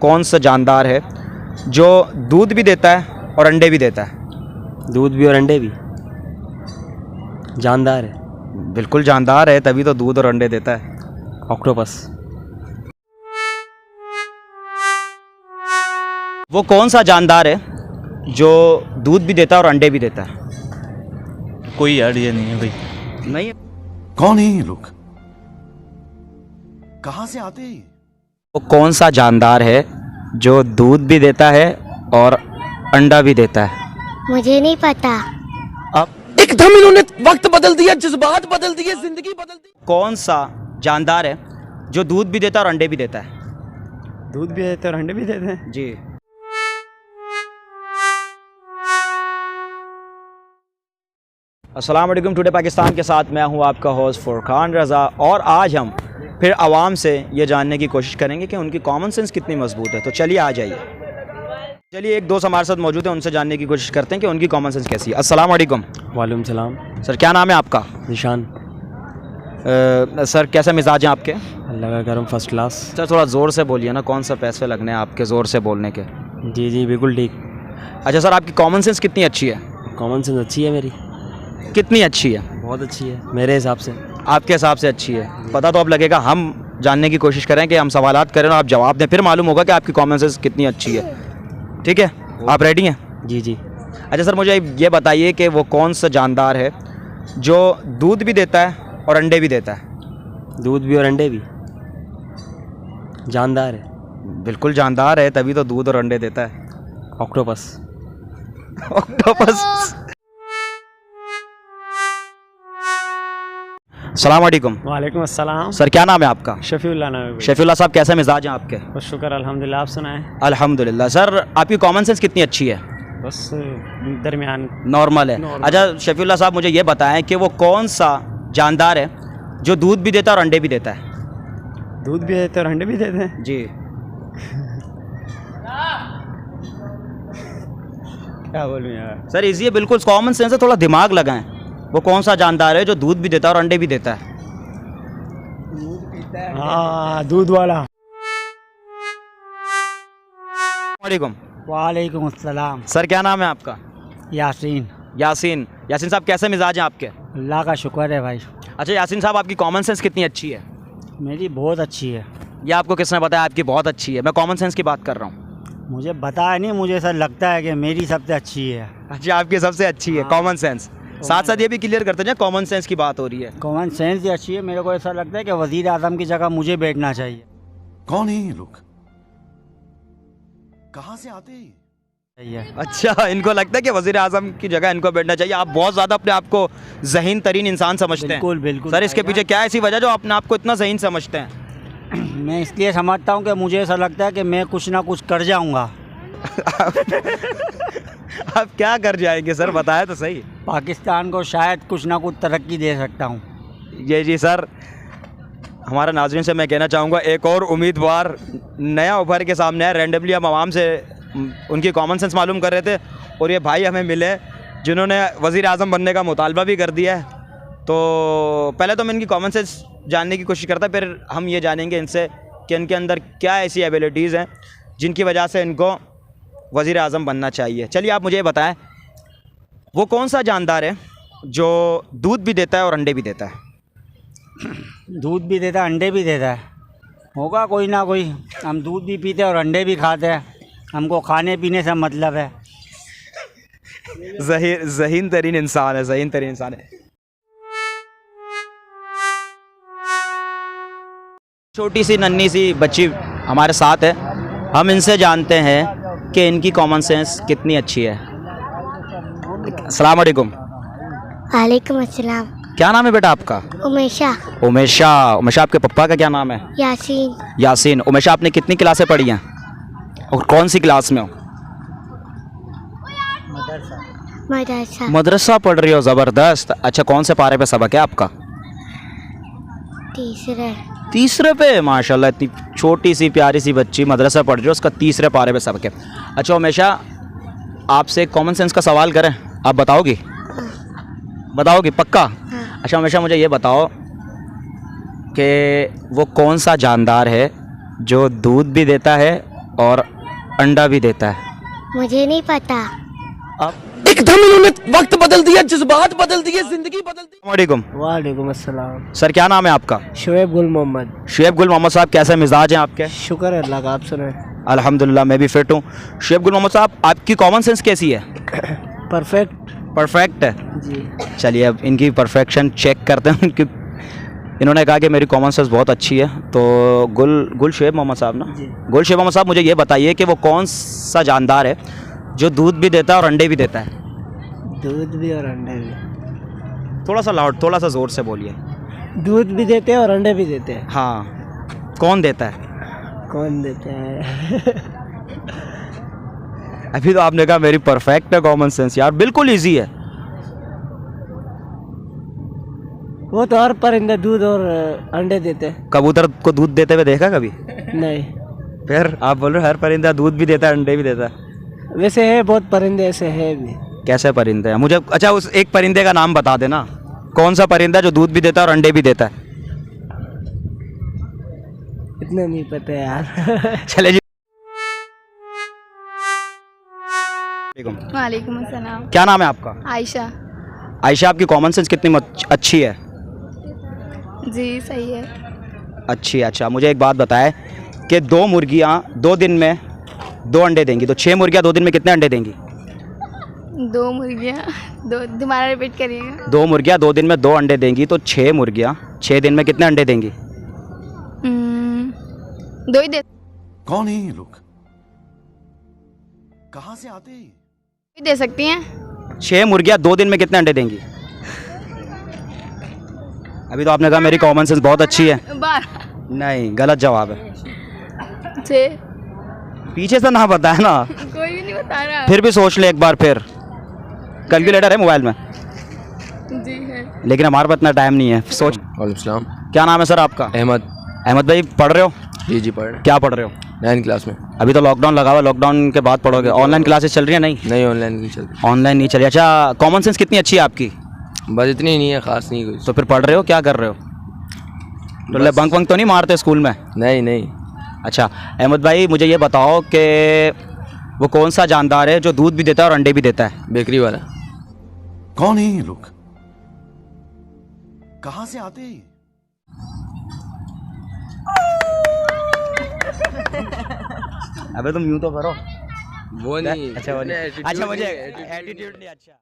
कौन सा जानदार है जो दूध भी देता है और अंडे भी देता है? दूध भी और अंडे भी। जानदार है। बिल्कुल जानदार है, तभी तो दूध और अंडे देता है। ऑक्टोपस। वो कौन सा जानदार है जो दूध भी देता है और अंडे भी देता है? कोई आइडिया नहीं है भाई। नहीं है। कौन है ये लोग? कहां से आते हैं? वो कौन सा जानदार है जो दूध भी देता है और अंडा भी देता है? मुझे नहीं पता। अब एकदम इन्होंने वक्त बदल दिया, जज्बात बदल दिए, जिंदगी बदल दी। कौन सा जानदार है जो दूध भी देता है और अंडे भी देता है? दूध भी देते और अंडे भी देते हैं। जी। अस्सलाम वालेकुम। टुडे पाकिस्तान के साथ मैं हूं आपका होस्ट फुरकान रज़ा, और आज हम फिर आवाम से ये जानने की कोशिश करेंगे कि उनकी कॉमन सेंस कितनी मजबूत है। तो चलिए आ जाइए। चलिए एक दोस्त हमारे साथ मौजूद है, उनसे जानने की कोशिश करते हैं कि उनकी कॉमन सेंस कैसी है। अस्सलाम वालेकुम। वालेकुम सलाम। सर क्या नाम है आपका? निशान। सर कैसा मिजाज है आपके? अल्लाह का करम, फर्स्ट क्लास। सर थोड़ा ज़ोर से बोलिए ना, कौन सा पैसे लगने हैं आपके ज़ोर से बोलने के? जी जी बिल्कुल ठीक। अच्छा सर, आपकी कॉमन सेंस कितनी अच्छी है? कॉमन सेंस अच्छी है मेरी। कितनी अच्छी है? बहुत अच्छी है मेरे हिसाब से। आपके हिसाब से अच्छी है? पता तो अब लगेगा, हम जानने की कोशिश करें कि हम सवालात करें और आप जवाब दें, फिर मालूम होगा कि आपकी कॉमन सेंस कितनी अच्छी है। ठीक है, आप रेडी हैं? जी जी। अच्छा सर, मुझे ये बताइए कि वो कौन सा जानदार है जो दूध भी देता है और अंडे भी देता है? दूध भी और अंडे भी। जानदार है। बिल्कुल जानदार है, तभी तो दूध और अंडे देता है। ऑक्टोपस। ऑक्टोपस। अस्सलाम वालेकुम। वालेकुम अस्सलाम। सर क्या नाम है आपका? शफीउल्लाह नाम है भाई। शफीउल्लाह साहब, कैसे मिजाज हैं आपके? बस शुक्र अल्हम्दुलिल्लाह, आप सुनाएं। अल्हम्दुलिल्लाह। सर आपकी कॉमन सेंस कितनी अच्छी है? बस दरमियान। नॉर्मल है। नॉर्मल। अच्छा शफीउल्लाह साहब, मुझे ये बताएं कि वो कौन सा जानदार है जो दूध भी देता है और अंडे भी देता है? दूध भी देते और अंडे भी देते हैं। जी। क्या बोलूँ यार। सर इजी है, बिल्कुल कॉमन सेंस है, थोड़ा दिमाग लगाएं। वो कौन सा जानदार है जो दूध भी देता है और अंडे भी देता है? हाँ, दूध वाला। वालेकुम। वालेकुम अस्सलाम। सर क्या नाम है आपका? यासीन। यासीन। यासीन साहब कैसे मिजाज हैं आपके? अल्लाह का शुक्र है भाई। अच्छा यासीन साहब, आपकी कॉमन सेंस कितनी अच्छी है? मेरी बहुत अच्छी है। ये आपको किसने बताया आपकी बहुत अच्छी है? मैं कॉमन सेंस की बात कर रहा हूँ। मुझे बताया नहीं, मुझे ऐसा लगता है कि मेरी सबसे अच्छी है। अच्छा, आपकी सबसे अच्छी है कॉमन सेंस। साथ साथ ये भी क्लियर करते हैं, कॉमन सेंस की बात हो रही है। कॉमन सेंस ही अच्छी है। मेरे को ऐसा लगता है कि वज़ीर आज़म की जगह मुझे बैठना चाहिए। कौन है ये लोग? कहां से आते हैं? अच्छा, इनको लगता है कि वज़ीर आज़म की जगह इनको बैठना चाहिए। आप बहुत ज़्यादा अपने आप को ज़हीन तरीन इंसान समझते हैं। बिल्कुल बिल्कुल। सर इसके पीछे क्या ऐसी वजह जो अपने आप को इतना ज़हीन समझते हैं? मैं इसलिए समझता हूँ कि मुझे ऐसा लगता है कि मैं कुछ ना कुछ कर जाऊँगा। आप क्या कर जाएंगे सर, बताया तो सही। पाकिस्तान को शायद कुछ ना कुछ तरक्की दे सकता हूँ। जी सर, हमारा नाज़रीन से मैं कहना चाहूँगा, एक और उम्मीदवार नया उभर के सामने है। रैंडमली हम आवाम से उनकी कॉमन सेंस मालूम कर रहे थे और ये भाई हमें मिले जिन्होंने वज़ीर आज़म बनने का मुतालबा भी कर दिया है। तो पहले तो मैं इनकी कॉमन सेंस जानने की कोशिश करता, फिर हम ये जानेंगे इनसे कि इनके अंदर क्या ऐसी एबिलिटीज़ हैं जिनकी वजह से इनको वज़ीर आज़म बनना चाहिए। चलिए आप मुझे ये बताएं, वो कौन सा जानदार है जो दूध भी देता है और अंडे भी देता है? दूध भी देता है, अंडे भी देता है। होगा कोई ना कोई। हम दूध भी पीते हैं और अंडे भी खाते हैं। हमको खाने पीने से मतलब है। ज़हीन तरीन इंसान है, ज़हीन तरीन इंसान है। छोटी सी नन्ही सी बच्ची हमारे साथ है, हम इनसे जानते हैं कि इनकी कॉमन सेंस कितनी अच्छी है। अस्सलाम वालेकुम। वालेकुम अस्सलाम। क्या नाम है बेटा आपका? उमेशा। उमेशा। उमेशा, आपके पप्पा का क्या नाम है? यासीन। यासीन। उमेशा, आपने कितनी क्लासें पढ़ी हैं और कौन सी क्लास में हो? मदरसा। मदरसा पढ़ रही हो, ज़बरदस्त। अच्छा, कौन से पारे पे सबक है आपका? तीसरे। तीसरे पे? माशाल्लाह, इतनी छोटी सी प्यारी सी बच्ची मदरसा पढ़ रही है, उसका तीसरे पारे पे सबक है। अच्छा उमेशा, आपसे कॉमन सेंस का सवाल करें, आप बताओगी? बताओगी पक्का? हाँ। अच्छा उमेशा, मुझे ये बताओ कि वो कौन सा जानदार है जो दूध भी देता है और अंडा भी देता है। मुझे नहीं पता। एकदम इन्होंने वक्त बदल दिया, जज्बात बदल दिए, जिंदगी बदल दी। वालेकुम। वालेकुम अस्सलाम। सर क्या नाम है आपका? शुएब गुल मोहम्मद। शुएब गुल मोहम्मद साहब, कैसे मिजाज हैं आपके? शुक्र है अल्लाह का, आप सुनाएं। अल्हम्दुलिल्लाह मैं भी फिट हूँ। शुएब गुल मोहम्मद साहब, आपकी कॉमन सेंस कैसी है? परफेक्ट परफेक्ट है। जी। चलिए अब इनकी परफेक्शन चेक करते हैं कि इन्होंने कहा कि मेरी कॉमन सेंस बहुत अच्छी है। तो गुल शुएब मोहम्मद साहब ना, गुल शुएब मोहम्मद साहब, मुझे ये बताइए कि वो कौन सा जानदार है जो दूध भी देता है और अंडे भी देता है? दूध भी और अंडे भी। थोड़ा सा लाउड, थोड़ा सा ज़ोर से बोलिए। दूध भी देते हैं और अंडे भी देते हैं। हाँ, कौन देता है? कौन देता है? अभी तो आपने कहा मेरी परफेक्ट है कॉमन सेंस। यार बिल्कुल इजी है। वो तो हर परिंदा दूध और अंडे देते हैं। कबूतर को दूध देते हुए देखा कभी? नहीं, फिर आप बोल रहे हो हर परिंदा दूध भी देता है अंडे भी देता है। वैसे है बहुत परिंदे ऐसे है भी। कैसे परिंदे हैं? मुझे अच्छा उस एक परिंदे का नाम बता देना। कौन सा परिंदा जो दूध भी देता है और अंडे भी देता है? इतना नहीं पता यार। चले जी। वालेकुम अस्सलाम। क्या नाम है आपका? आयशा। आयशा, आपकी कॉमन सेंस कितनी अच्छी है? जी सही है। अच्छी। अच्छा मुझे एक बात बताएं कि 2 मुर्गियां 2 दिन में 2 अंडे देंगी, तो 6 मुर्गियां 2 दिन में कितने अंडे देंगी? 2 मुर्गियाँ, दो दोबारा रिपीट करिएगा। 2 मुर्गियां 2 दिन में 2 अंडे देंगी, तो 6 मुर्गियां 6 दिन में कितने अंडे देंगी? 2 ही कौन है ये लोग, कहाँ से आते हैं? दे सकती हैं। 6 मुर्गियां 2 दिन में कितने अंडे देंगी? अभी तो आपने कहा मेरी कॉमन सेंस बहुत अच्छी है। 12। नहीं, गलत जवाब है। 6। पीछे से ना बताया ना। कोई भी नहीं बता रहा। फिर भी सोच ले एक बार। फिर कैलकुलेटर है मोबाइल में? जी है। लेकिन हमारे पास इतना टाइम नहीं है। सोच। वालेकुम। क्या नाम है सर आपका? अहमद। अहमद भाई, पढ़ रहे हो? जी जी पढ़। क्या पढ़ रहे हो? 9th क्लास में। अभी तो लॉकडाउन लगा हुआ, लॉकडाउन के बाद पढ़ोगे? ऑनलाइन क्लासेस चल रही है? नहीं ऑनलाइन नहीं चल रही। ऑनलाइन नहीं चली। अच्छा, कॉमन सेंस कितनी अच्छी है आपकी? बस इतनी ही नहीं है, खास नहीं कोई। तो फिर पढ़ रहे हो, क्या कर रहे हो? तो बंक वंक तो नहीं मारते स्कूल में? नहीं। अच्छा अहमद भाई, मुझे ये बताओ कि वो कौन सा जानदार है जो दूध भी देता है और अंडे भी देता है? बेकरी वाला। कौन है ये लोग, कहाँ से आते हैं? अबे तुम यूं तो करो। वो नहीं। अच्छा मुझे एटीट्यूड नहीं अच्छा।